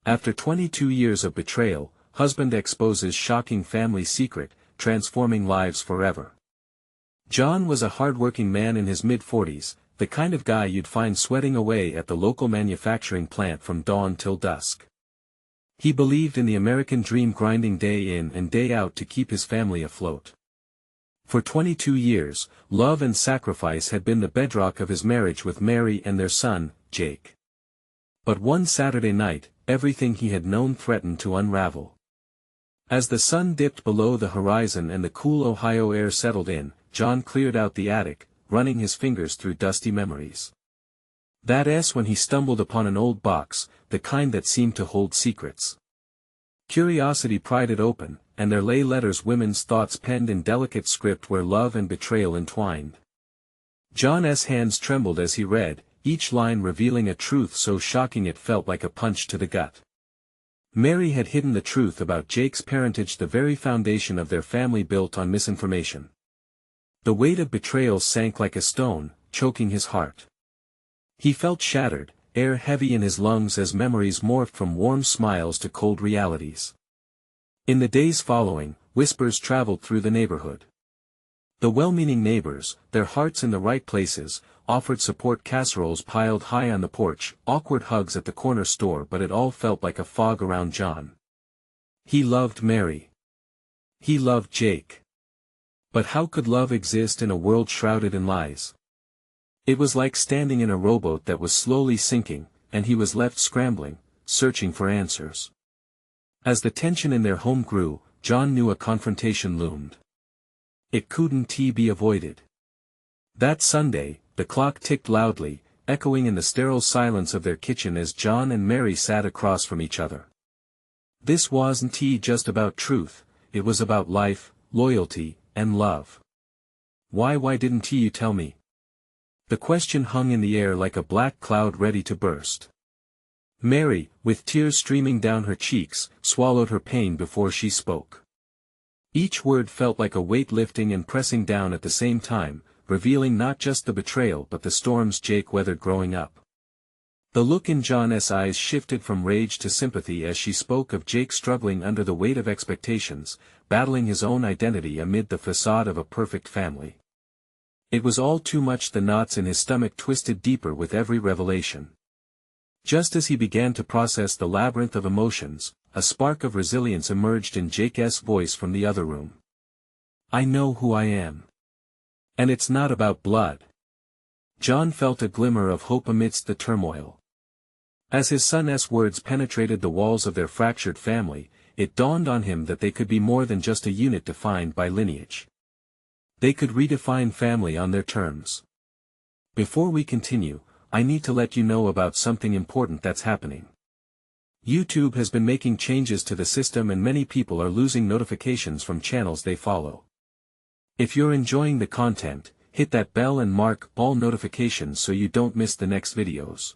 After 22 years of betrayal, husband exposes shocking family secret, transforming lives forever. John was a hard-working man in his mid-40s, the kind of guy you'd find sweating away at the local manufacturing plant from dawn till dusk. He believed in the American dream, grinding day in and day out to keep his family afloat. For 22 years, love and sacrifice had been the bedrock of his marriage with Mary and their son, Jake. But one Saturday night, everything he had known threatened to unravel. As the sun dipped below the horizon and the cool Ohio air settled in, John cleared out the attic, running his fingers through dusty memories. That's when he stumbled upon an old box, the kind that seemed to hold secrets. Curiosity pried it open, and there lay letters, women's thoughts penned in delicate script where love and betrayal entwined. John's hands trembled as he read, each line revealing a truth so shocking it felt like a punch to the gut. Mary had hidden the truth about Jake's parentage, the very foundation of their family built on misinformation. The weight of betrayal sank like a stone, choking his heart. He felt shattered, air heavy in his lungs as memories morphed from warm smiles to cold realities. In the days following, whispers traveled through the neighborhood. The well-meaning neighbors, their hearts in the right places, offered support, casseroles piled high on the porch, awkward hugs at the corner store, but it all felt like a fog around John. He loved Mary. He loved Jake. But how could love exist in a world shrouded in lies? It was like standing in a rowboat that was slowly sinking, and he was left scrambling, searching for answers. As the tension in their home grew, John knew a confrontation loomed. It couldn't be avoided. That Sunday, the clock ticked loudly, echoing in the sterile silence of their kitchen as John and Mary sat across from each other. This wasn't just about truth, it was about life, loyalty, and love. Why didn't you tell me? The question hung in the air like a black cloud ready to burst. Mary, with tears streaming down her cheeks, swallowed her pain before she spoke. Each word felt like a weight lifting and pressing down at the same time, revealing not just the betrayal but the storms Jake weathered growing up. The look in John's eyes shifted from rage to sympathy as she spoke of Jake struggling under the weight of expectations, battling his own identity amid the facade of a perfect family. It was all too much. The knots in his stomach twisted deeper with every revelation. Just as he began to process the labyrinth of emotions, a spark of resilience emerged in Jake's voice from the other room. I know who I am. And it's not about blood. John felt a glimmer of hope amidst the turmoil. As his son's words penetrated the walls of their fractured family, it dawned on him that they could be more than just a unit defined by lineage. They could redefine family on their terms. Before we continue, I need to let you know about something important that's happening. YouTube has been making changes to the system and many people are losing notifications from channels they follow. If you're enjoying the content, hit that bell and mark all notifications so you don't miss the next videos.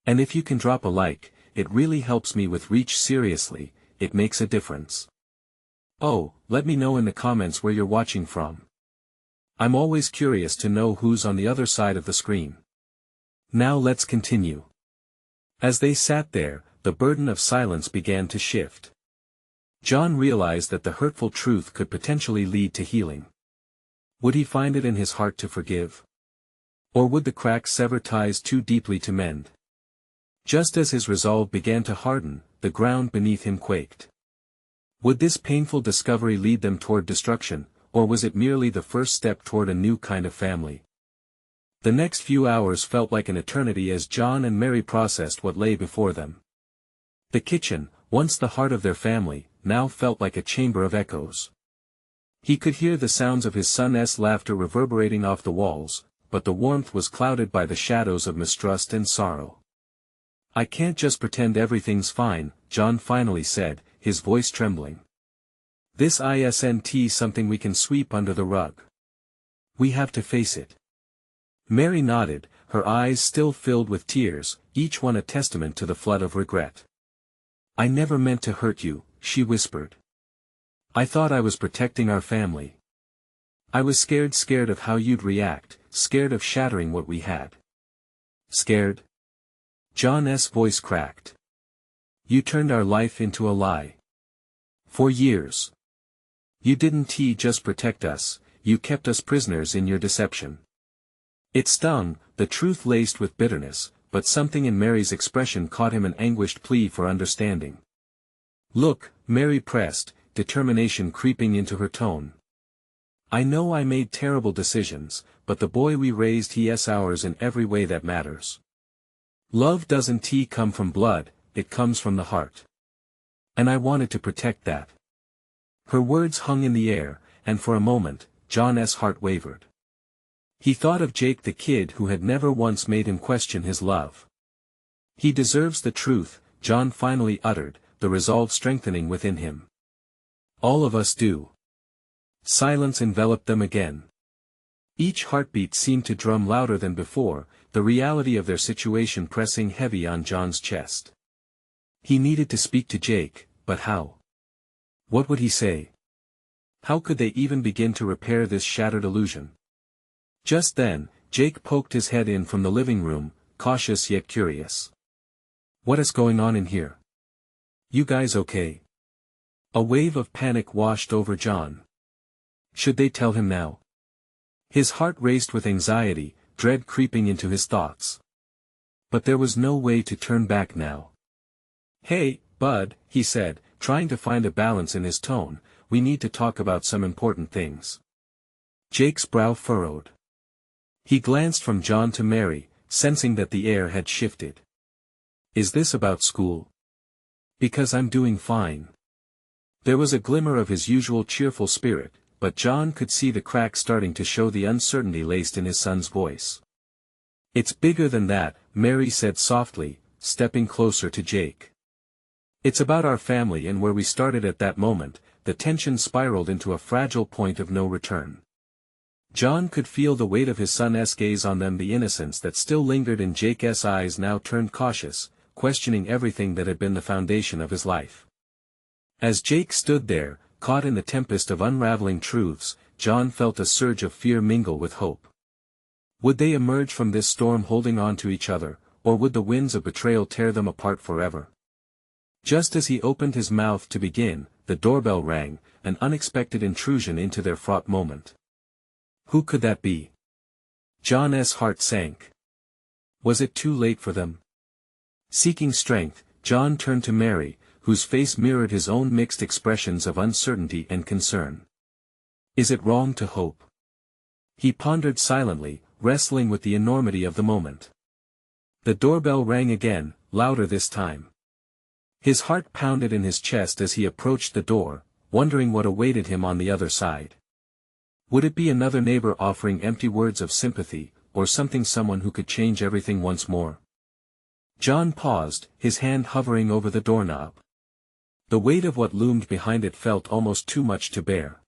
And if you can drop a like, it really helps me with reach. Seriously, it makes a difference. Oh, let me know in the comments where you're watching from. I'm always curious to know who's on the other side of the screen. Now let's continue. As they sat there, the burden of silence began to shift. John realized that the hurtful truth could potentially lead to healing. Would he find it in his heart to forgive? Or would the cracks sever ties too deeply to mend? Just as his resolve began to harden, the ground beneath him quaked. Would this painful discovery lead them toward destruction, or was it merely the first step toward a new kind of family? The next few hours felt like an eternity as John and Mary processed what lay before them. The kitchen, once the heart of their family, now felt like a chamber of echoes. He could hear the sounds of his son's laughter reverberating off the walls, but the warmth was clouded by the shadows of mistrust and sorrow. I can't just pretend everything's fine, John finally said, his voice trembling. This isn't something we can sweep under the rug. We have to face it. Mary nodded, her eyes still filled with tears, each one a testament to the flood of regret. I never meant to hurt you, she whispered. I thought I was protecting our family. I was scared of how you'd react, scared of shattering what we had. Scared? John's voice cracked. You turned our life into a lie. For years. You didn't just protect us, you kept us prisoners in your deception. It stung, the truth laced with bitterness, but something in Mary's expression caught him, an anguished plea for understanding. Look, Mary pressed, determination creeping into her tone. I know I made terrible decisions, but the boy we raised, he's ours in every way that matters. Love doesn't come from blood, it comes from the heart. And I wanted to protect that. Her words hung in the air, and for a moment, John's heart wavered. He thought of Jake, the kid who had never once made him question his love. He deserves the truth, John finally uttered, the resolve strengthening within him. All of us do. Silence enveloped them again. Each heartbeat seemed to drum louder than before, the reality of their situation pressing heavy on John's chest. He needed to speak to Jake, but how? What would he say? How could they even begin to repair this shattered illusion? Just then, Jake poked his head in from the living room, cautious yet curious. What is going on in here? You guys okay? A wave of panic washed over John. Should they tell him now? His heart raced with anxiety, dread creeping into his thoughts. But there was no way to turn back now. Hey, Bud, he said, trying to find a balance in his tone, we need to talk about some important things. Jake's brow furrowed. He glanced from John to Mary, sensing that the air had shifted. Is this about school? Because I'm doing fine. There was a glimmer of his usual cheerful spirit, but John could see the cracks starting to show, the uncertainty laced in his son's voice. It's bigger than that, Mary said softly, stepping closer to Jake. It's about our family and where we started. At that moment, the tension spiraled into a fragile point of no return. John could feel the weight of his son's gaze on them, the innocence that still lingered in Jake's eyes now turned cautious, questioning everything that had been the foundation of his life. As Jake stood there, caught in the tempest of unraveling truths, John felt a surge of fear mingle with hope. Would they emerge from this storm holding on to each other, or would the winds of betrayal tear them apart forever? Just as he opened his mouth to begin, the doorbell rang, an unexpected intrusion into their fraught moment. Who could that be? John's heart sank. Was it too late for them? Seeking strength, John turned to Mary, whose face mirrored his own mixed expressions of uncertainty and concern. Is it wrong to hope? He pondered silently, wrestling with the enormity of the moment. The doorbell rang again, louder this time. His heart pounded in his chest as he approached the door, wondering what awaited him on the other side. Would it be another neighbor offering empty words of sympathy, or someone who could change everything once more? John paused, his hand hovering over the doorknob. The weight of what loomed behind it felt almost too much to bear.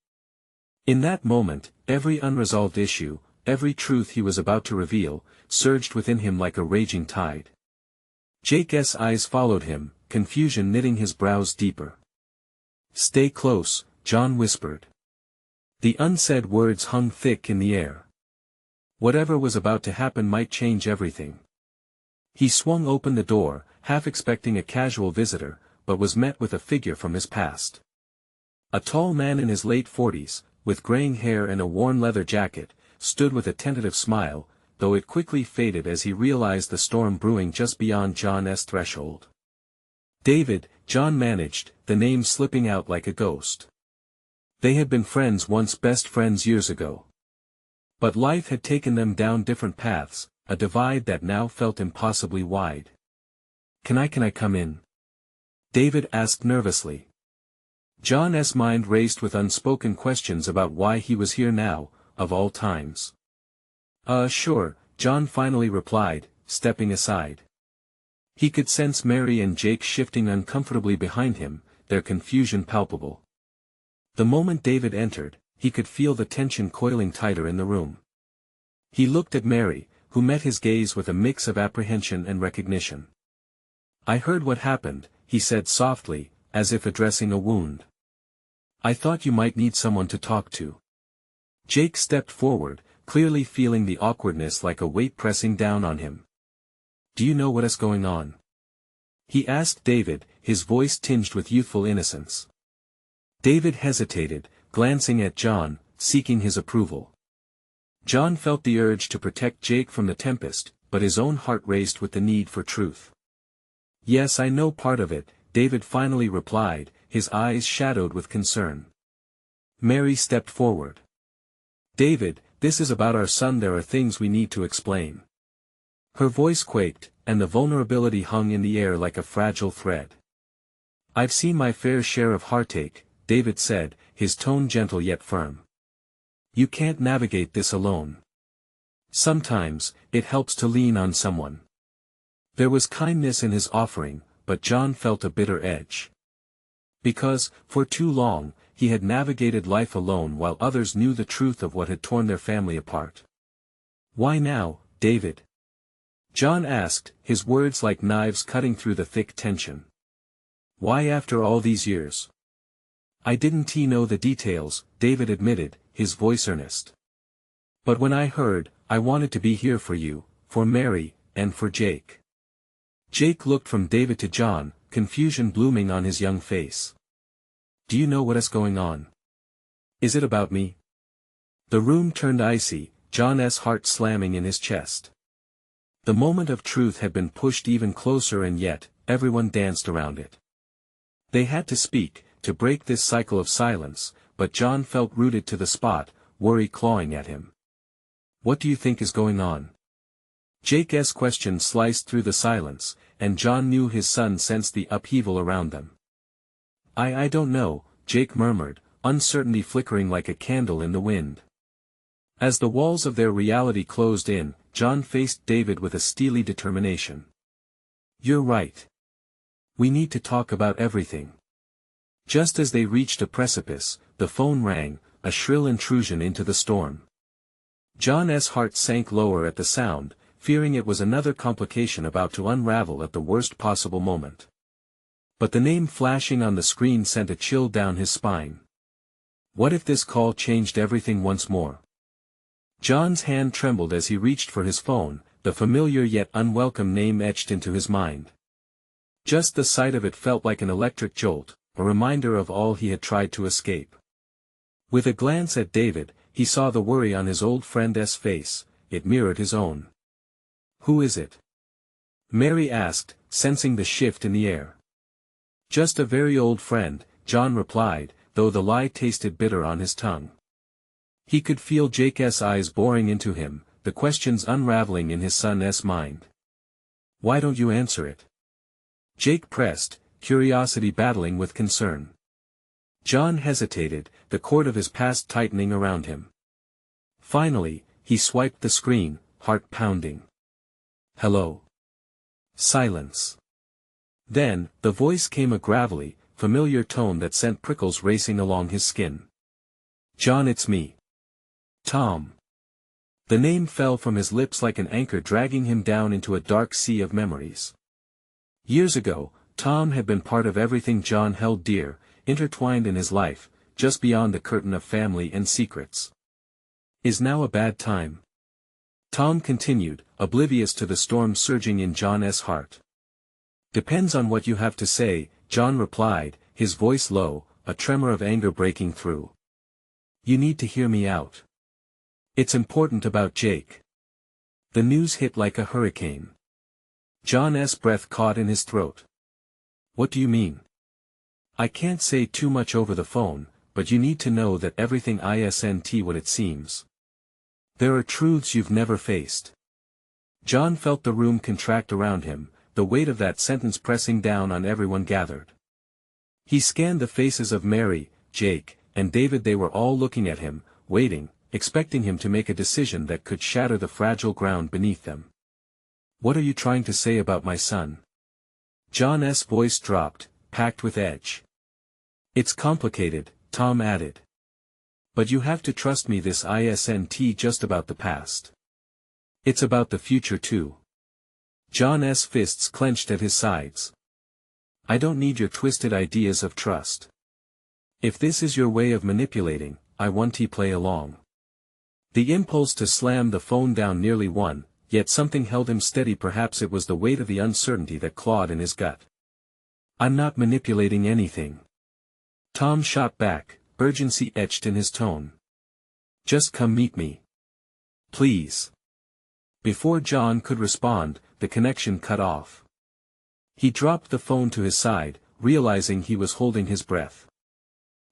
In that moment, every unresolved issue, every truth he was about to reveal, surged within him like a raging tide. Jake's eyes followed him, confusion knitting his brows deeper. Stay close, John whispered. The unsaid words hung thick in the air. Whatever was about to happen might change everything. He swung open the door, half expecting a casual visitor, but was met with a figure from his past. A tall man in his late 40s, with graying hair and a worn leather jacket, stood with a tentative smile, though it quickly faded as he realized the storm brewing just beyond John's threshold. David, John managed, the name slipping out like a ghost. They had been friends once, best friends years ago. But life had taken them down different paths, a divide that now felt impossibly wide. Can I come in? David asked nervously. John's mind raced with unspoken questions about why he was here now, of all times. Sure, John finally replied, stepping aside. He could sense Mary and Jake shifting uncomfortably behind him, their confusion palpable. The moment David entered, he could feel the tension coiling tighter in the room. He looked at Mary, who met his gaze with a mix of apprehension and recognition. I heard what happened, he said softly, as if addressing a wound. I thought you might need someone to talk to. Jake stepped forward, clearly feeling the awkwardness like a weight pressing down on him. Do you know what is going on? He asked David, his voice tinged with youthful innocence. David hesitated, glancing at John, seeking his approval. John felt the urge to protect Jake from the tempest, but his own heart raced with the need for truth. "Yes, I know part of it," David finally replied, his eyes shadowed with concern. Mary stepped forward. "David, this is about our son. There are things we need to explain." Her voice quaked, and the vulnerability hung in the air like a fragile thread. "I've seen my fair share of heartache," David said, his tone gentle yet firm. "You can't navigate this alone. Sometimes, it helps to lean on someone." There was kindness in his offering, but John felt a bitter edge. Because, for too long, he had navigated life alone while others knew the truth of what had torn their family apart. "Why now, David?" John asked, his words like knives cutting through the thick tension. "Why after all these years?" "I didn't know the details," David admitted, his voice earnest. "But when I heard, I wanted to be here for you, for Mary, and for Jake." Jake looked from David to John, confusion blooming on his young face. "Do you know what is going on? Is it about me?" The room turned icy, John's heart slamming in his chest. The moment of truth had been pushed even closer, and yet, everyone danced around it. They had to speak, to break this cycle of silence, but John felt rooted to the spot, worry clawing at him. "What do you think is going on?" Jake's question sliced through the silence, and John knew his son sensed the upheaval around them. I don't know," Jake murmured, uncertainty flickering like a candle in the wind. As the walls of their reality closed in, John faced David with a steely determination. "You're right. We need to talk about everything." Just as they reached a precipice, the phone rang, a shrill intrusion into the storm. John's heart sank lower at the sound, fearing it was another complication about to unravel at the worst possible moment. But the name flashing on the screen sent a chill down his spine. What if this call changed everything once more? John's hand trembled as he reached for his phone, the familiar yet unwelcome name etched into his mind. Just the sight of it felt like an electric jolt, a reminder of all he had tried to escape. With a glance at David, he saw the worry on his old friend's face. It mirrored his own. "Who is it?" Mary asked, sensing the shift in the air. "Just a very old friend," John replied, though the lie tasted bitter on his tongue. He could feel Jake's eyes boring into him, the questions unraveling in his son's mind. "Why don't you answer it?" Jake pressed, curiosity battling with concern. John hesitated, the cord of his past tightening around him. Finally, he swiped the screen, heart pounding. "Hello." Silence. Then, the voice came, a gravelly, familiar tone that sent prickles racing along his skin. "John, it's me. Tom." The name fell from his lips like an anchor dragging him down into a dark sea of memories. Years ago, Tom had been part of everything John held dear, intertwined in his life, just beyond the curtain of family and secrets. "Is now a bad time?" Tom continued, oblivious to the storm surging in John's heart. "Depends on what you have to say," John replied, his voice low, a tremor of anger breaking through. "You need to hear me out. It's important about Jake." The news hit like a hurricane. John's breath caught in his throat. "What do you mean?" "I can't say too much over the phone, but you need to know that everything isn't what it seems. There are truths you've never faced." John felt the room contract around him, the weight of that sentence pressing down on everyone gathered. He scanned the faces of Mary, Jake, and David. They were all looking at him, waiting, expecting him to make a decision that could shatter the fragile ground beneath them. "What are you trying to say about my son?" John's voice dropped, packed with edge. "It's complicated," Tom added. "But you have to trust me, this isn't just about the past. It's about the future too." John's fists clenched at his sides. "I don't need your twisted ideas of trust. If this is your way of manipulating, I want to play along." The impulse to slam the phone down nearly won, yet something held him steady. Perhaps it was the weight of the uncertainty that clawed in his gut. I'm not manipulating anything. Tom shot back, urgency etched in his tone. Just come meet me. Please. Before John could respond, the connection cut off. He dropped the phone to his side, realizing he was holding his breath.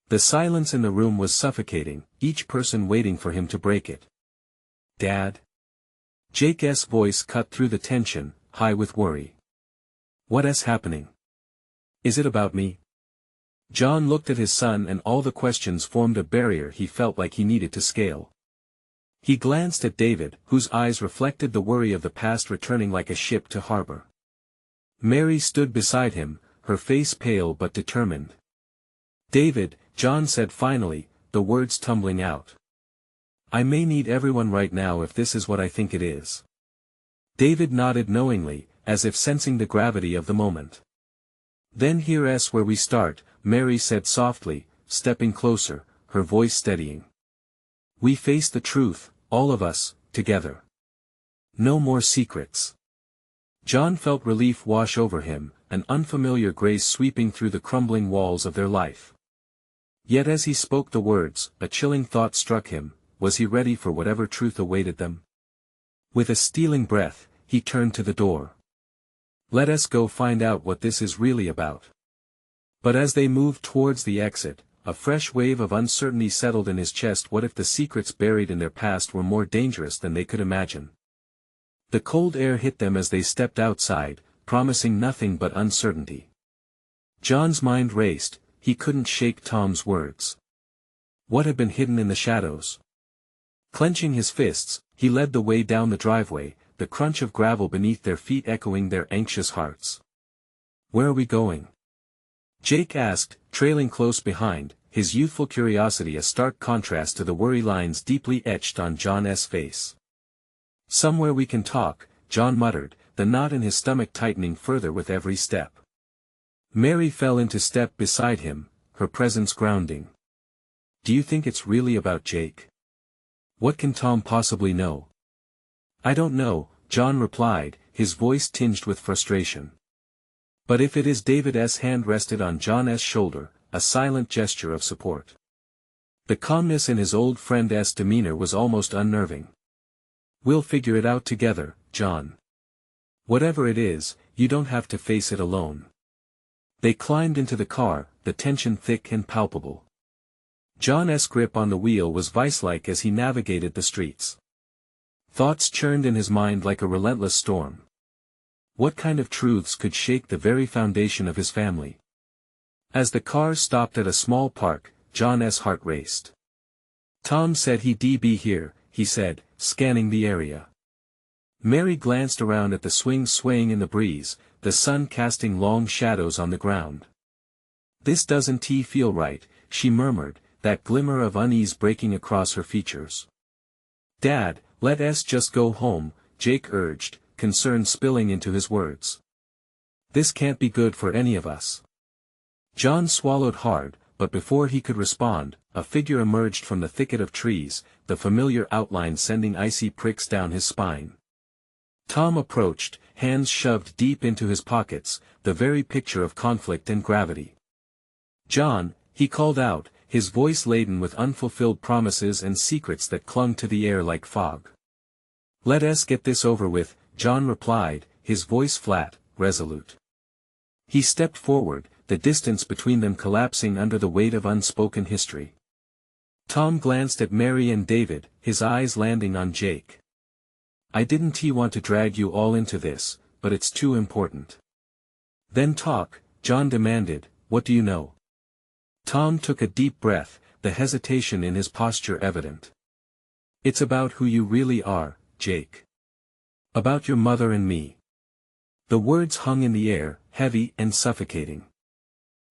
The silence in the room was suffocating, each person waiting for him to break it. Dad? Jake's voice cut through the tension, high with worry. What is happening? Is it about me? John looked at his son and all the questions formed a barrier he felt like he needed to scale. He glanced at David, whose eyes reflected the worry of the past returning like a ship to harbor. Mary stood beside him, her face pale but determined. David, John said finally, the words tumbling out. I may need everyone right now if this is what I think it is. David nodded knowingly, as if sensing the gravity of the moment. Then here's where we start, Mary said softly, stepping closer, her voice steadying. We face the truth, all of us, together. No more secrets. John felt relief wash over him, an unfamiliar grace sweeping through the crumbling walls of their life. Yet as he spoke the words, a chilling thought struck him, was he ready for whatever truth awaited them? With a stealing breath, he turned to the door. Let us go find out what this is really about. But as they moved towards the exit, a fresh wave of uncertainty settled in his chest. What if the secrets buried in their past were more dangerous than they could imagine? The cold air hit them as they stepped outside, promising nothing but uncertainty. John's mind raced, he couldn't shake Tom's words. What had been hidden in the shadows? Clenching his fists, he led the way down the driveway, the crunch of gravel beneath their feet echoing their anxious hearts. Where are we going? Jake asked, trailing close behind, his youthful curiosity a stark contrast to the worry lines deeply etched on John's face. Somewhere we can talk, John muttered, the knot in his stomach tightening further with every step. Mary fell into step beside him, her presence grounding. Do you think it's really about Jake? What can Tom possibly know? I don't know, John replied, his voice tinged with frustration. But if it is David's hand rested on John's shoulder, a silent gesture of support. The calmness in his old friend's demeanor was almost unnerving. We'll figure it out together, John. Whatever it is, you don't have to face it alone. They climbed into the car, the tension thick and palpable. John's grip on the wheel was vice-like as he navigated the streets. Thoughts churned in his mind like a relentless storm. What kind of truths could shake the very foundation of his family? As the car stopped at a small park, John's heart raced. Tom said he'd be here, he said, scanning the area. Mary glanced around at the swings swaying in the breeze, the sun casting long shadows on the ground. This doesn't feel right, she murmured, that glimmer of unease breaking across her features. Dad, let us just go home, Jake urged, concern spilling into his words. This can't be good for any of us. John swallowed hard, but before he could respond, a figure emerged from the thicket of trees, the familiar outline sending icy pricks down his spine. Tom approached, hands shoved deep into his pockets, the very picture of conflict and gravity. John, he called out, his voice laden with unfulfilled promises and secrets that clung to the air like fog. Let us get this over with, John replied, his voice flat, resolute. He stepped forward, the distance between them collapsing under the weight of unspoken history. Tom glanced at Mary and David, his eyes landing on Jake. I didn't want to drag you all into this, but it's too important. Then talk, John demanded, what do you know? Tom took a deep breath, the hesitation in his posture evident. It's about who you really are, Jake. About your mother and me. The words hung in the air, heavy and suffocating.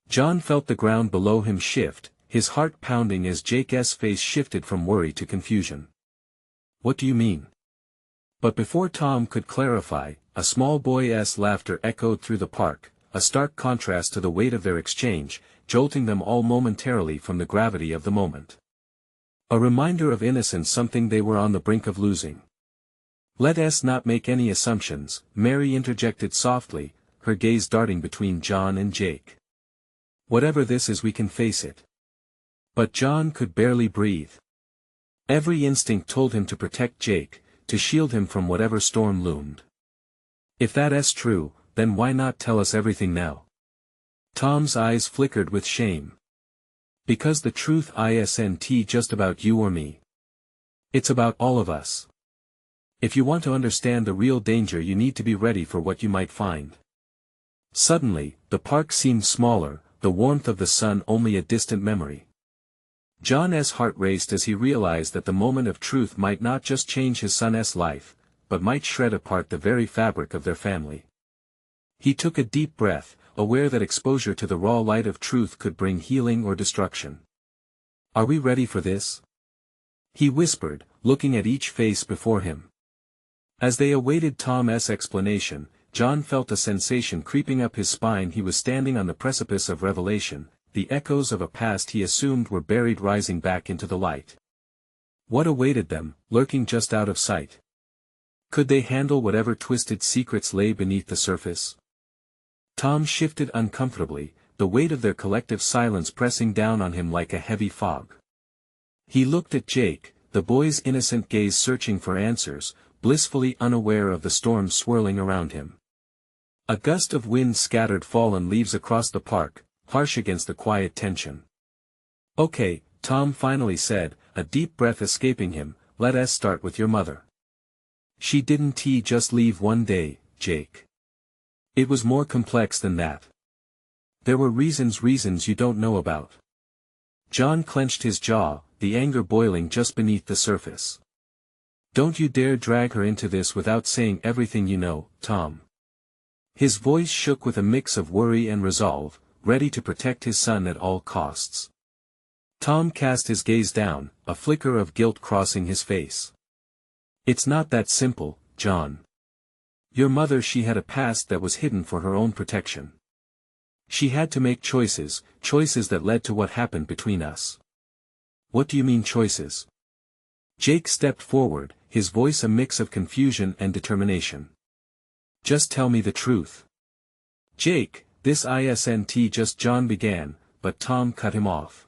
John felt the ground below him shift, his heart pounding as Jake's face shifted from worry to confusion. What do you mean? But before Tom could clarify, a small boy's laughter echoed through the park, a stark contrast to the weight of their exchange, jolting them all momentarily from the gravity of the moment. A reminder of innocence, something they were on the brink of losing. Let us not make any assumptions, Mary interjected softly, her gaze darting between John and Jake. Whatever this is, we can face it. But John could barely breathe. Every instinct told him to protect Jake, to shield him from whatever storm loomed. If that's true, then why not tell us everything now? Tom's eyes flickered with shame. Because the truth isn't just about you or me. It's about all of us. If you want to understand the real danger, you need to be ready for what you might find. Suddenly, the park seemed smaller, the warmth of the sun only a distant memory. John's heart raced as he realized that the moment of truth might not just change his son's life, but might shred apart the very fabric of their family. He took a deep breath, aware that exposure to the raw light of truth could bring healing or destruction. Are we ready for this? He whispered, looking at each face before him. As they awaited Tom's explanation, John felt a sensation creeping up his spine. He was standing on the precipice of revelation, the echoes of a past he assumed were buried rising back into the light. What awaited them, lurking just out of sight? Could they handle whatever twisted secrets lay beneath the surface? Tom shifted uncomfortably, the weight of their collective silence pressing down on him like a heavy fog. He looked at Jake, the boy's innocent gaze searching for answers, blissfully unaware of the storm swirling around him. A gust of wind scattered fallen leaves across the park, harsh against the quiet tension. Okay, Tom finally said, a deep breath escaping him, let us start with your mother. She didn't just leave one day, Jake. It was more complex than that. There were reasons you don't know about. John clenched his jaw, the anger boiling just beneath the surface. Don't you dare drag her into this without saying everything you know, Tom. His voice shook with a mix of worry and resolve, ready to protect his son at all costs. Tom cast his gaze down, a flicker of guilt crossing his face. It's not that simple, John. Your mother, she had a past that was hidden for her own protection. She had to make choices that led to what happened between us. What do you mean choices? Jake stepped forward, his voice a mix of confusion and determination. Just tell me the truth. Jake, this isn't just John began, but Tom cut him off.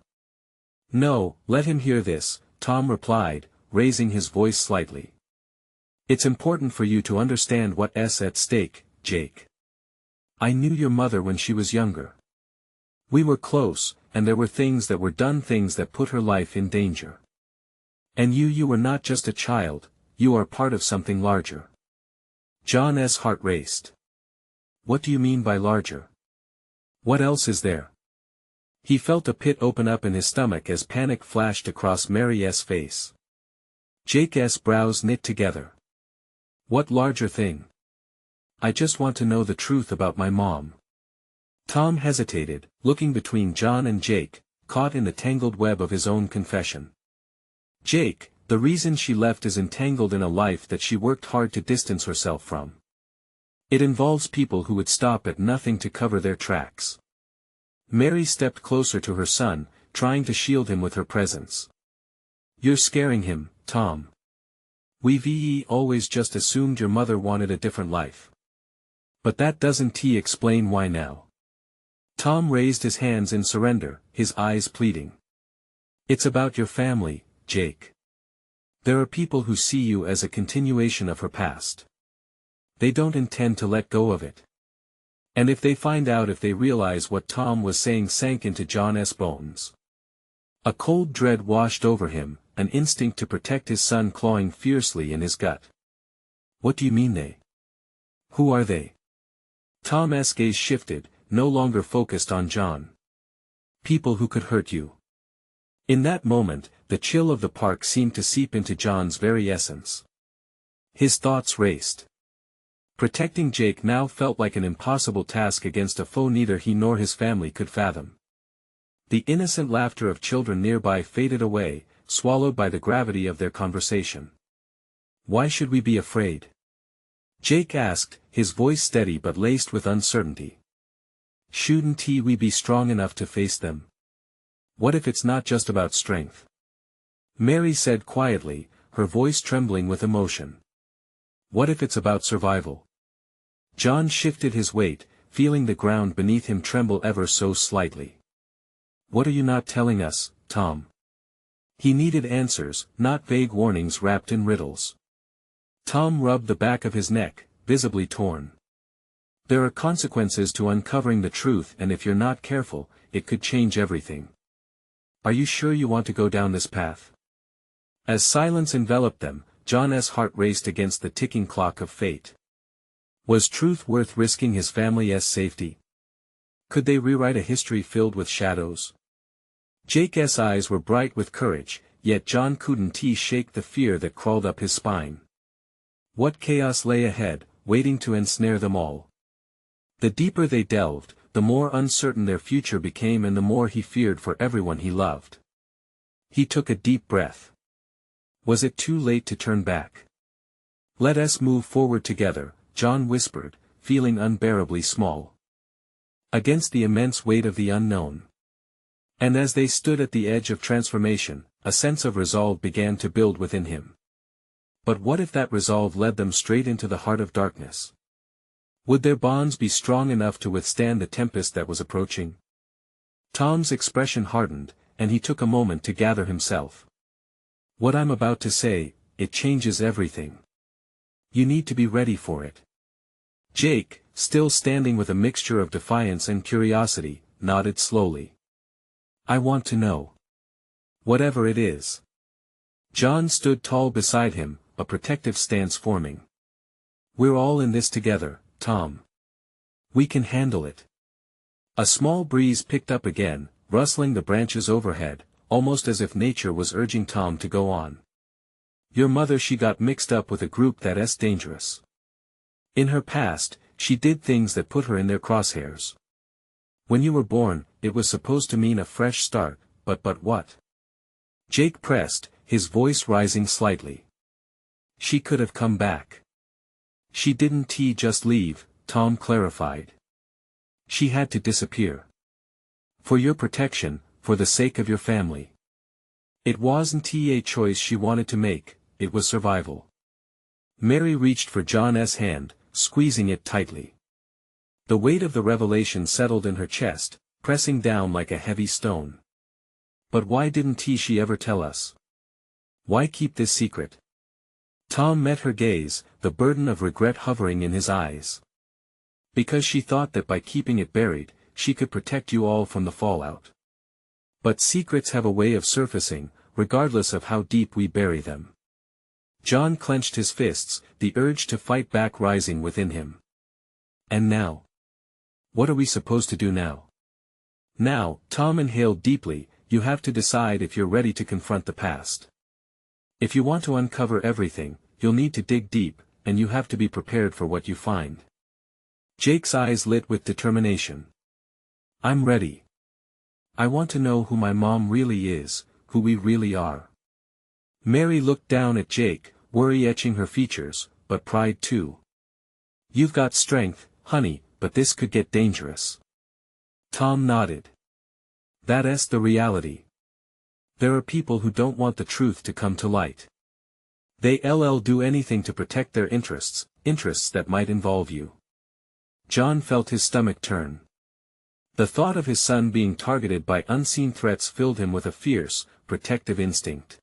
No, let him hear this, Tom replied, raising his voice slightly. It's important for you to understand what's at stake, Jake. I knew your mother when she was younger. We were close, and there were things that were done, things that put her life in danger. And you were not just a child, you are part of something larger. John's heart raced. What do you mean by larger? What else is there? He felt a pit open up in his stomach as panic flashed across Mary's face. Jake's brows knit together. What larger thing? I just want to know the truth about my mom. Tom hesitated, looking between John and Jake, caught in the tangled web of his own confession. Jake, the reason she left is entangled in a life that she worked hard to distance herself from. It involves people who would stop at nothing to cover their tracks. Mary stepped closer to her son, trying to shield him with her presence. You're scaring him, Tom. We've always just assumed your mother wanted a different life. But that doesn't explain why now. Tom raised his hands in surrender, his eyes pleading. It's about your family, Jake. There are people who see you as a continuation of her past. They don't intend to let go of it. And if they realize what Tom was saying sank into John's bones. A cold dread washed over him, an instinct to protect his son clawing fiercely in his gut. What do you mean they? Who are they? Tom's gaze shifted, no longer focused on John. People who could hurt you. In that moment, the chill of the park seemed to seep into John's very essence. His thoughts raced. Protecting Jake now felt like an impossible task against a foe neither he nor his family could fathom. The innocent laughter of children nearby faded away, swallowed by the gravity of their conversation. Why should we be afraid? Jake asked, his voice steady but laced with uncertainty. Shouldn't we be strong enough to face them? What if it's not just about strength? Mary said quietly, her voice trembling with emotion. What if it's about survival? John shifted his weight, feeling the ground beneath him tremble ever so slightly. "What are you not telling us, Tom?" He needed answers, not vague warnings wrapped in riddles. Tom rubbed the back of his neck, visibly torn. "There are consequences to uncovering the truth, and if you're not careful, it could change everything. Are you sure you want to go down this path?" As silence enveloped them, John's heart raced against the ticking clock of fate. Was truth worth risking his family's safety? Could they rewrite a history filled with shadows? Jake's eyes were bright with courage, yet John couldn't shake the fear that crawled up his spine. What chaos lay ahead, waiting to ensnare them all? The deeper they delved, the more uncertain their future became, and the more he feared for everyone he loved. He took a deep breath. Was it too late to turn back? "Let us move forward together," John whispered, feeling unbearably small against the immense weight of the unknown. And as they stood at the edge of transformation, a sense of resolve began to build within him. But what if that resolve led them straight into the heart of darkness? Would their bonds be strong enough to withstand the tempest that was approaching? Tom's expression hardened, and he took a moment to gather himself. "What I'm about to say, it changes everything. You need to be ready for it." Jake, still standing with a mixture of defiance and curiosity, nodded slowly. "I want to know. Whatever it is." John stood tall beside him, a protective stance forming. "We're all in this together, Tom. We can handle it." A small breeze picked up again, rustling the branches overhead, almost as if nature was urging Tom to go on. "Your mother, she got mixed up with a group that's dangerous. In her past, she did things that put her in their crosshairs. When you were born, it was supposed to mean a fresh start, but what?" Jake pressed, his voice rising slightly. "She could have come back." "She didn't just leave," Tom clarified. "She had to disappear. For your protection, for the sake of your family. It wasn't a choice she wanted to make, it was survival." Mary reached for John's hand, squeezing it tightly. The weight of the revelation settled in her chest, pressing down like a heavy stone. "But why didn't she ever tell us? Why keep this secret?" Tom met her gaze, the burden of regret hovering in his eyes. "Because she thought that by keeping it buried, she could protect you all from the fallout. But secrets have a way of surfacing, regardless of how deep we bury them." John clenched his fists, the urge to fight back rising within him. "And now? What are we supposed to do now?" "Now," Tom inhaled deeply, "you have to decide if you're ready to confront the past. If you want to uncover everything, you'll need to dig deep, and you have to be prepared for what you find." Jake's eyes lit with determination. "I'm ready. I want to know who my mom really is, who we really are." Mary looked down at Jake, worry etching her features, but pride too. "You've got strength, honey, but this could get dangerous." Tom nodded. "That's the reality. There are people who don't want the truth to come to light. They'll do anything to protect their interests that might involve you." John felt his stomach turn. The thought of his son being targeted by unseen threats filled him with a fierce, protective instinct.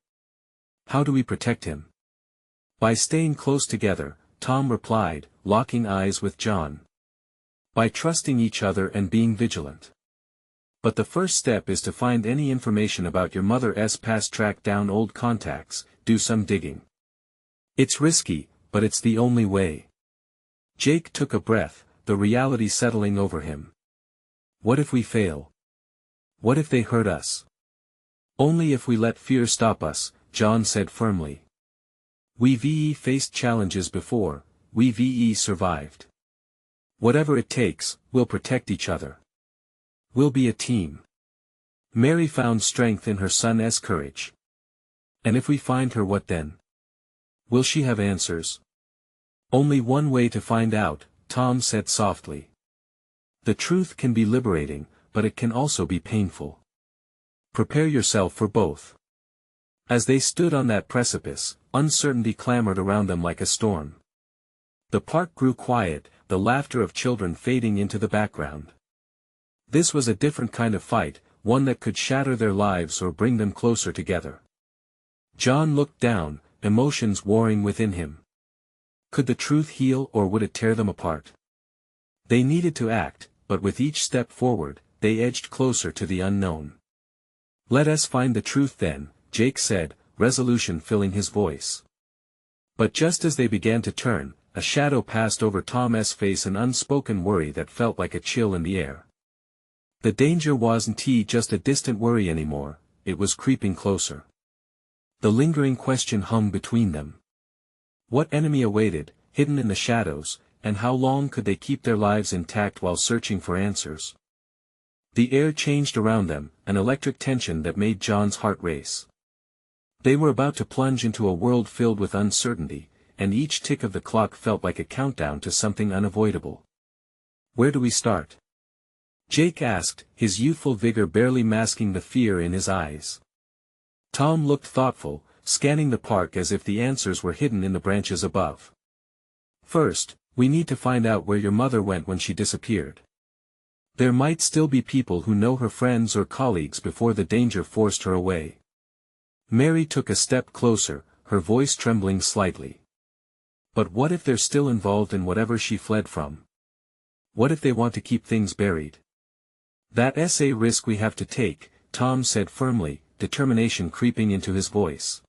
"How do we protect him?" "By staying close together," Tom replied, locking eyes with John. "By trusting each other and being vigilant. But the first step is to find any information about your mother's past, track down old contacts, do some digging. It's risky, but it's the only way." Jake took a breath, the reality settling over him. "What if we fail? What if they hurt us?" "Only if we let fear stop us," John said firmly. "We've faced challenges before, we've survived. Whatever it takes, we'll protect each other. We'll be a team." Mary found strength in her son's courage. "And if we find her, what then? Will she have answers?" "Only one way to find out," Tom said softly. "The truth can be liberating, but it can also be painful. Prepare yourself for both." As they stood on that precipice, uncertainty clamored around them like a storm. The park grew quiet, the laughter of children fading into the background. This was a different kind of fight, one that could shatter their lives or bring them closer together. John looked down, emotions warring within him. Could the truth heal or would it tear them apart? They needed to act, but with each step forward, they edged closer to the unknown. "Let us find the truth then," Jake said, resolution filling his voice. But just as they began to turn, a shadow passed over Tom's face, an unspoken worry that felt like a chill in the air. The danger wasn't just a distant worry anymore, it was creeping closer. The lingering question hung between them. What enemy awaited, hidden in the shadows, and how long could they keep their lives intact while searching for answers? The air changed around them, an electric tension that made John's heart race. They were about to plunge into a world filled with uncertainty, and each tick of the clock felt like a countdown to something unavoidable. "Where do we start?" Jake asked, his youthful vigor barely masking the fear in his eyes. Tom looked thoughtful, scanning the park as if the answers were hidden in the branches above. "First, we need to find out where your mother went when she disappeared. There might still be people who know her, friends or colleagues, before the danger forced her away." Mary took a step closer, her voice trembling slightly. "But what if they're still involved in whatever she fled from? What if they want to keep things buried?" "That's a risk we have to take," Tom said firmly, determination creeping into his voice.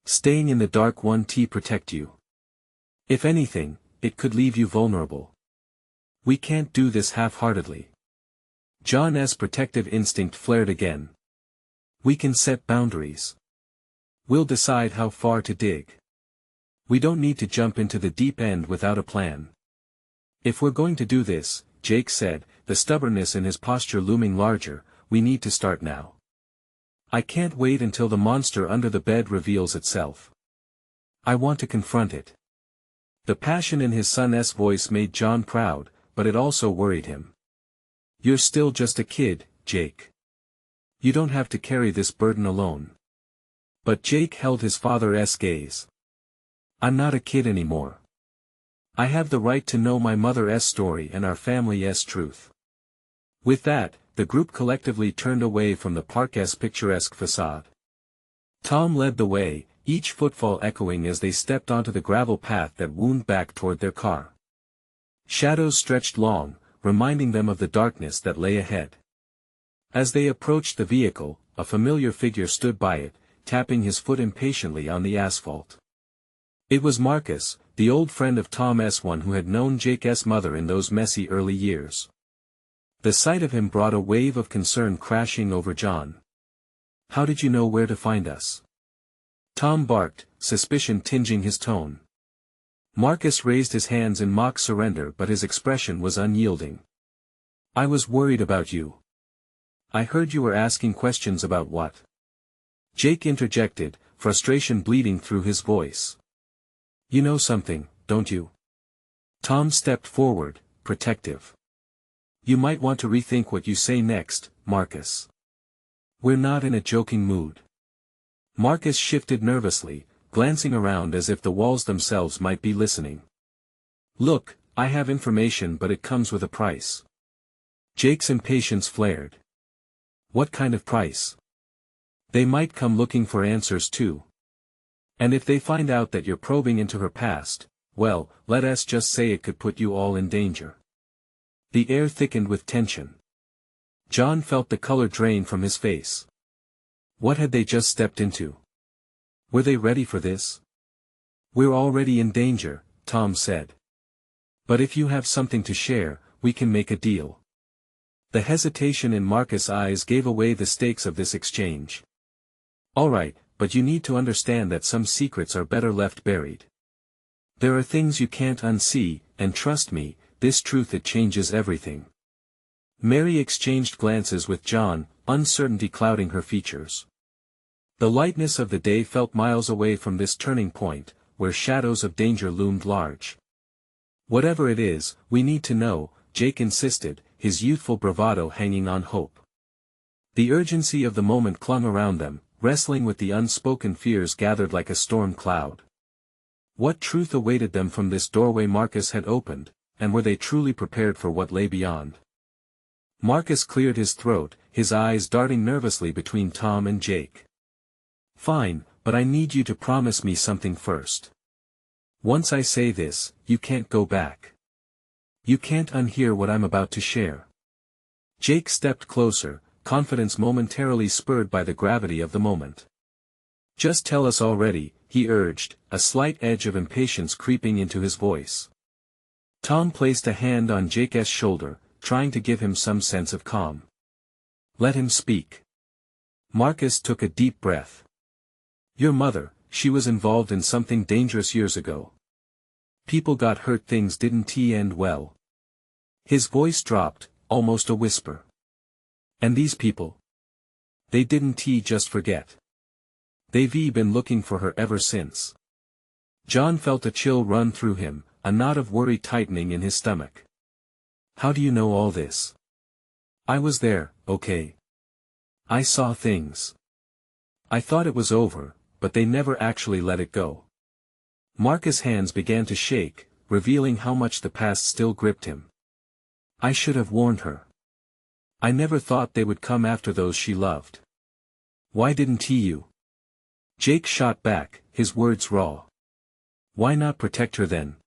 "Staying in the dark won't protect you. If anything, it could leave you vulnerable. We can't do this half-heartedly." John's protective instinct flared again. "We can set boundaries. We'll decide how far to dig. We don't need to jump into the deep end without a plan." "If we're going to do this," Jake said, the stubbornness in his posture looming larger, "we need to start now. I can't wait until the monster under the bed reveals itself. I want to confront it." The passion in his son's voice made John proud, but it also worried him. "You're still just a kid, Jake. You don't have to carry this burden alone." But Jake held his father's gaze. "I'm not a kid anymore. I have the right to know my mother's story and our family's truth." With that, the group collectively turned away from the park's picturesque facade. Tom led the way, each footfall echoing as they stepped onto the gravel path that wound back toward their car. Shadows stretched long, reminding them of the darkness that lay ahead. As they approached the vehicle, a familiar figure stood by it, tapping his foot impatiently on the asphalt. It was Marcus, the old friend of Tom's, one who had known Jake's mother in those messy early years. The sight of him brought a wave of concern crashing over John. "How did you know where to find us?" Tom barked, suspicion tinging his tone. Marcus raised his hands in mock surrender, but his expression was unyielding. "I was worried about you. I heard you were asking questions about what?" Jake interjected, frustration bleeding through his voice. "You know something, don't you?" Tom stepped forward, protective. "You might want to rethink what you say next, Marcus. We're not in a joking mood." Marcus shifted nervously, glancing around as if the walls themselves might be listening. "Look, I have information, but it comes with a price." Jake's impatience flared. "What kind of price?" "They might come looking for answers too. And if they find out that you're probing into her past, well, let us just say it could put you all in danger." The air thickened with tension. John felt the color drain from his face. What had they just stepped into? Were they ready for this? "We're already in danger," Tom said. "But if you have something to share, we can make a deal." The hesitation in Marcus' eyes gave away the stakes of this exchange. "All right, but you need to understand that some secrets are better left buried. There are things you can't unsee, and trust me, this truth, it changes everything." Mary exchanged glances with John, uncertainty clouding her features. The lightness of the day felt miles away from this turning point, where shadows of danger loomed large. "Whatever it is, we need to know," Jake insisted, his youthful bravado hanging on hope. The urgency of the moment clung around them, wrestling with the unspoken fears gathered like a storm cloud. What truth awaited them from this doorway Marcus had opened, and were they truly prepared for what lay beyond? Marcus cleared his throat, his eyes darting nervously between Tom and Jake. "Fine, but I need you to promise me something first. Once I say this, you can't go back. You can't unhear what I'm about to share." Jake stepped closer, confidence momentarily spurred by the gravity of the moment. "Just tell us already," he urged, a slight edge of impatience creeping into his voice. Tom placed a hand on Jake's shoulder, trying to give him some sense of calm. "Let him speak." Marcus took a deep breath. "Your mother, she was involved in something dangerous years ago. People got hurt, things didn't end well." His voice dropped, almost a whisper. "And these people? They didn't just forget. They've been looking for her ever since." John felt a chill run through him, a knot of worry tightening in his stomach. "How do you know all this?" "I was there, okay? I saw things. I thought it was over, but they never actually let it go." Marcus' hands began to shake, revealing how much the past still gripped him. "I should have warned her. I never thought they would come after those she loved." "Why didn't you?" Jake shot back, his words raw. "Why not protect her then?"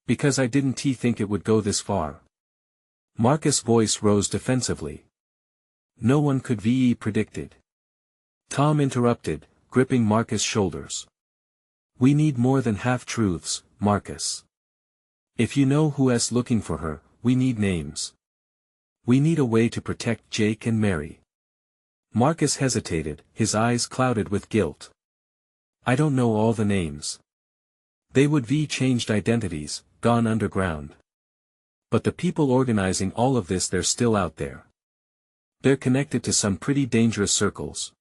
"Because I didn't think it would go this far." Marcus' voice rose defensively. "No one could predicted." Tom interrupted, gripping Marcus' shoulders. "We need more than half-truths, Marcus. If you know who's looking for her, we need names. We need a way to protect Jake and Mary." Marcus hesitated, his eyes clouded with guilt. "I don't know all the names. They would changed identities, gone underground. But the people organizing all of this, they're still out there. They're connected to some pretty dangerous circles.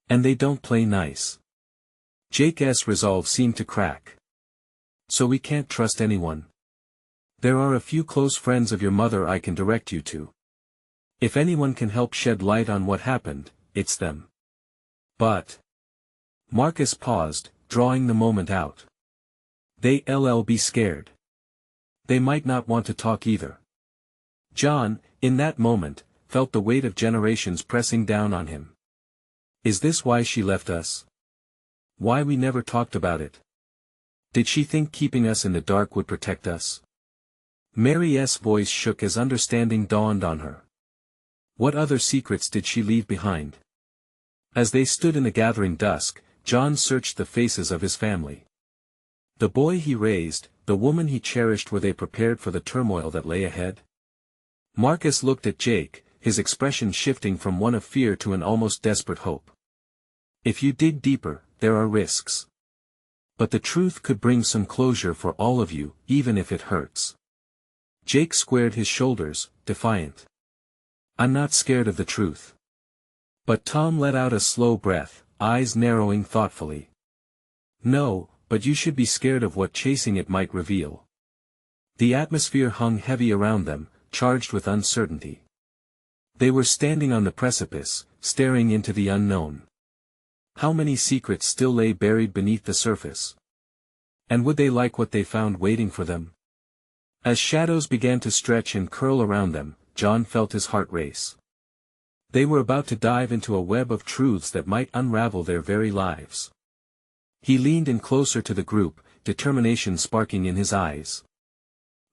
And they don't play nice." Jake's resolve seemed to crack. "So we can't trust anyone?" "There are a few close friends of your mother I can direct you to. If anyone can help shed light on what happened, it's them." "But..." Marcus paused, drawing the moment out. "They'll be scared. They might not want to talk either." John, in that moment, felt the weight of generations pressing down on him. Is this why she left us? Why we never talked about it? Did she think keeping us in the dark would protect us? Mary's voice shook as understanding dawned on her. What other secrets did she leave behind? As they stood in the gathering dusk, John searched the faces of his family. The boy he raised, the woman he cherished, were they prepared for the turmoil that lay ahead? Marcus looked at Jake, his expression shifting from one of fear to an almost desperate hope. "If you dig deeper, there are risks. But the truth could bring some closure for all of you, even if it hurts." Jake squared his shoulders, defiant. "I'm not scared of the truth." But Tom let out a slow breath, eyes narrowing thoughtfully. "No, but you should be scared of what chasing it might reveal." The atmosphere hung heavy around them, charged with uncertainty. They were standing on the precipice, staring into the unknown. How many secrets still lay buried beneath the surface? And would they like what they found waiting for them? As shadows began to stretch and curl around them, John felt his heart race. They were about to dive into a web of truths that might unravel their very lives. He leaned in closer to the group, determination sparking in his eyes.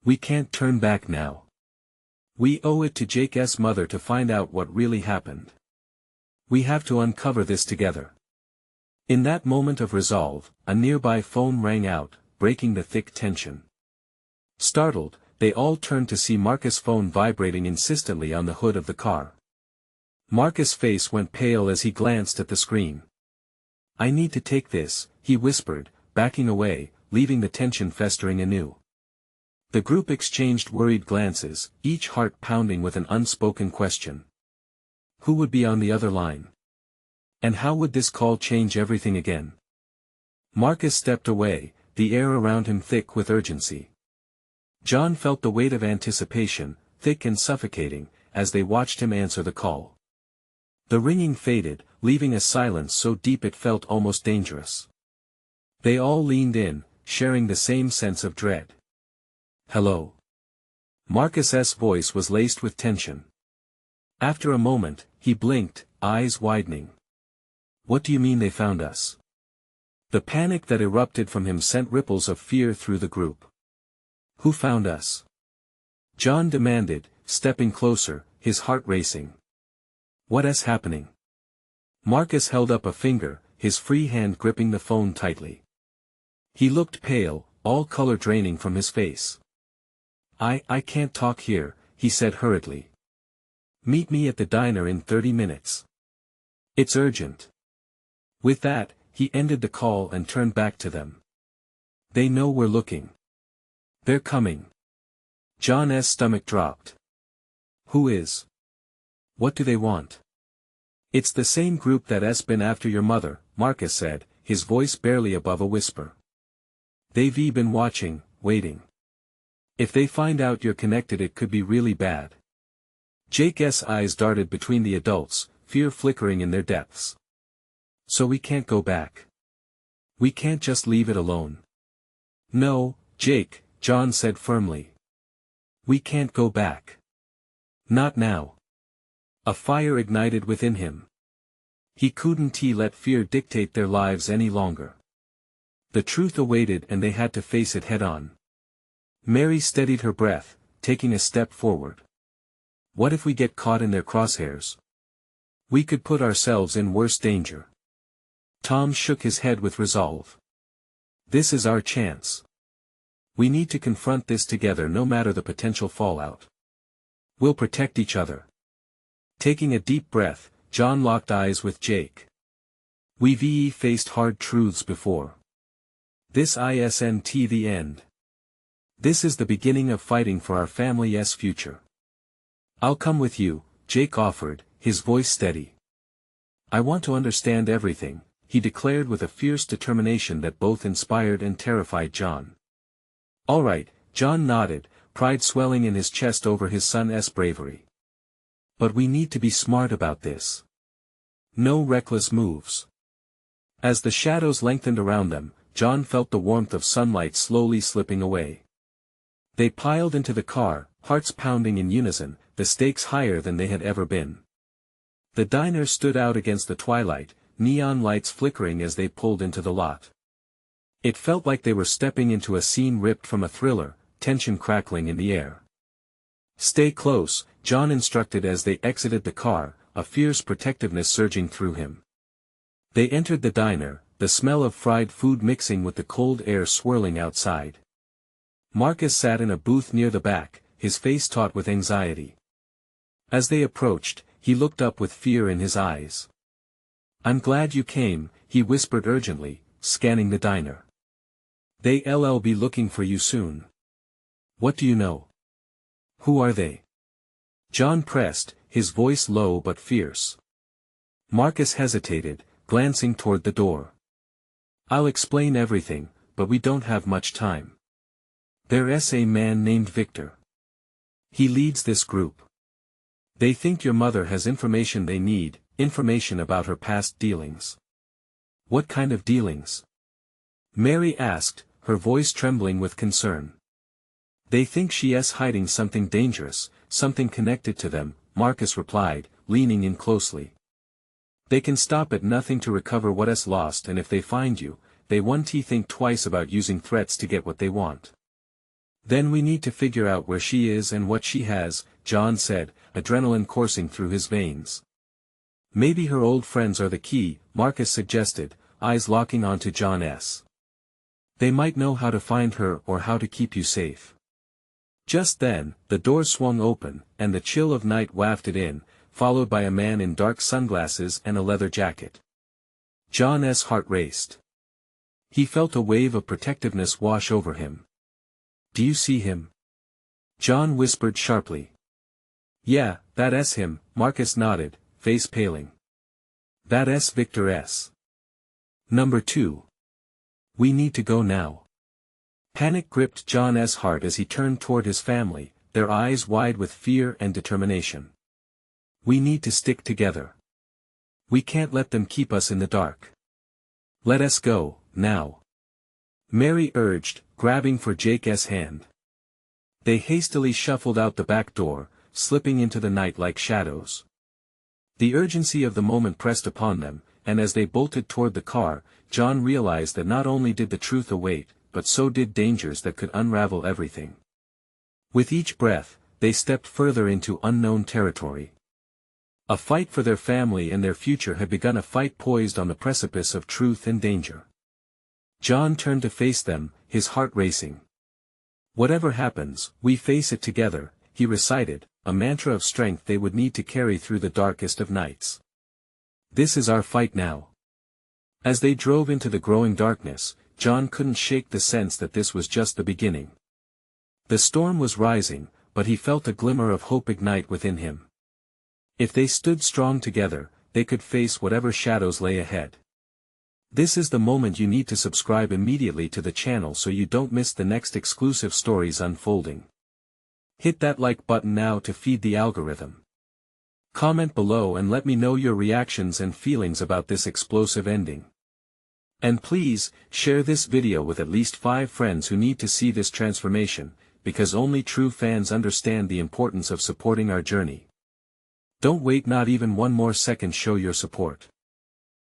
"We can't turn back now. We owe it to Jake's mother to find out what really happened. We have to uncover this together." In that moment of resolve, a nearby phone rang out, breaking the thick tension. Startled, they all turned to see Marcus' phone vibrating insistently on the hood of the car. Marcus' face went pale as he glanced at the screen. "I need to take this," he whispered, backing away, leaving the tension festering anew. The group exchanged worried glances, each heart pounding with an unspoken question. Who would be on the other line? And how would this call change everything again? Marcus stepped away, the air around him thick with urgency. John felt the weight of anticipation, thick and suffocating, as they watched him answer the call. The ringing faded, leaving a silence so deep it felt almost dangerous. They all leaned in, sharing the same sense of dread. "Hello?" Marcus's voice was laced with tension. After a moment, he blinked, eyes widening. What do you mean they found us? The panic that erupted from him sent ripples of fear through the group. Who found us? John demanded, stepping closer, his heart racing. What's happening? Marcus held up a finger, his free hand gripping the phone tightly. He looked pale, all color draining from his face. I can't talk here, he said hurriedly. Meet me at the diner in 30 minutes. It's urgent. With that, he ended the call and turned back to them. They know we're looking. They're coming. John's stomach dropped. Who is? What do they want? It's the same group that's been after your mother, Marcus said, his voice barely above a whisper. They've been watching, waiting. If they find out you're connected it could be really bad. Jake's eyes darted between the adults, fear flickering in their depths. So we can't go back. We can't just leave it alone. No, Jake, John said firmly. We can't go back. Not now. A fire ignited within him. He couldn't let fear dictate their lives any longer. The truth awaited and they had to face it head-on. Mary steadied her breath, taking a step forward. What if we get caught in their crosshairs? We could put ourselves in worse danger. Tom shook his head with resolve. This is our chance. We need to confront this together no matter the potential fallout. We'll protect each other. Taking a deep breath, John locked eyes with Jake. We've faced hard truths before. This isn't the end. This is the beginning of fighting for our family's future. I'll come with you, Jake offered, his voice steady. I want to understand everything, he declared with a fierce determination that both inspired and terrified John. All right, John nodded, pride swelling in his chest over his son's bravery. But we need to be smart about this. No reckless moves. As the shadows lengthened around them, John felt the warmth of sunlight slowly slipping away. They piled into the car, hearts pounding in unison, the stakes higher than they had ever been. The diner stood out against the twilight, neon lights flickering as they pulled into the lot. It felt like they were stepping into a scene ripped from a thriller, tension crackling in the air. Stay close, John instructed as they exited the car, a fierce protectiveness surging through him. They entered the diner, the smell of fried food mixing with the cold air swirling outside. Marcus sat in a booth near the back, his face taut with anxiety. As they approached, he looked up with fear in his eyes. I'm glad you came, he whispered urgently, scanning the diner. They'll be looking for you soon. What do you know? Who are they? John pressed, his voice low but fierce. Marcus hesitated, glancing toward the door. I'll explain everything, but we don't have much time. There's a man named Victor. He leads this group. They think your mother has information they need, information about her past dealings. What kind of dealings? Mary asked, her voice trembling with concern. They think she's hiding something dangerous, something connected to them, Marcus replied, leaning in closely. They can stop at nothing to recover what's lost, and if they find you, they won't think twice about using threats to get what they want. Then we need to figure out where she is and what she has, John said, adrenaline coursing through his veins. Maybe her old friends are the key, Marcus suggested, eyes locking onto John's. They might know how to find her or how to keep you safe. Just then, the door swung open, and the chill of night wafted in, followed by a man in dark sunglasses and a leather jacket. John's heart raced. He felt a wave of protectiveness wash over him. Do you see him? John whispered sharply. Yeah, that's him, Marcus nodded, face paling. That's Victor S. Number 2. We need to go now. Panic gripped John's heart as he turned toward his family, their eyes wide with fear and determination. We need to stick together. We can't let them keep us in the dark. Let us go, now. Mary urged, grabbing for Jake's hand. They hastily shuffled out the back door, slipping into the night like shadows. The urgency of the moment pressed upon them, and as they bolted toward the car, John realized that not only did the truth await, but so did dangers that could unravel everything. With each breath, they stepped further into unknown territory. A fight for their family and their future had begun, a fight poised on the precipice of truth and danger. John turned to face them, his heart racing. "Whatever happens, we face it together," he recited, a mantra of strength they would need to carry through the darkest of nights. "This is our fight now." As they drove into the growing darkness, John couldn't shake the sense that this was just the beginning. The storm was rising, but he felt a glimmer of hope ignite within him. If they stood strong together, they could face whatever shadows lay ahead. This is the moment you need to subscribe immediately to the channel so you don't miss the next exclusive stories unfolding. Hit that like button now to feed the algorithm. Comment below and let me know your reactions and feelings about this explosive ending. And please, share this video with at least 5 friends who need to see this transformation, because only true fans understand the importance of supporting our journey. Don't wait not even one more second, show your support.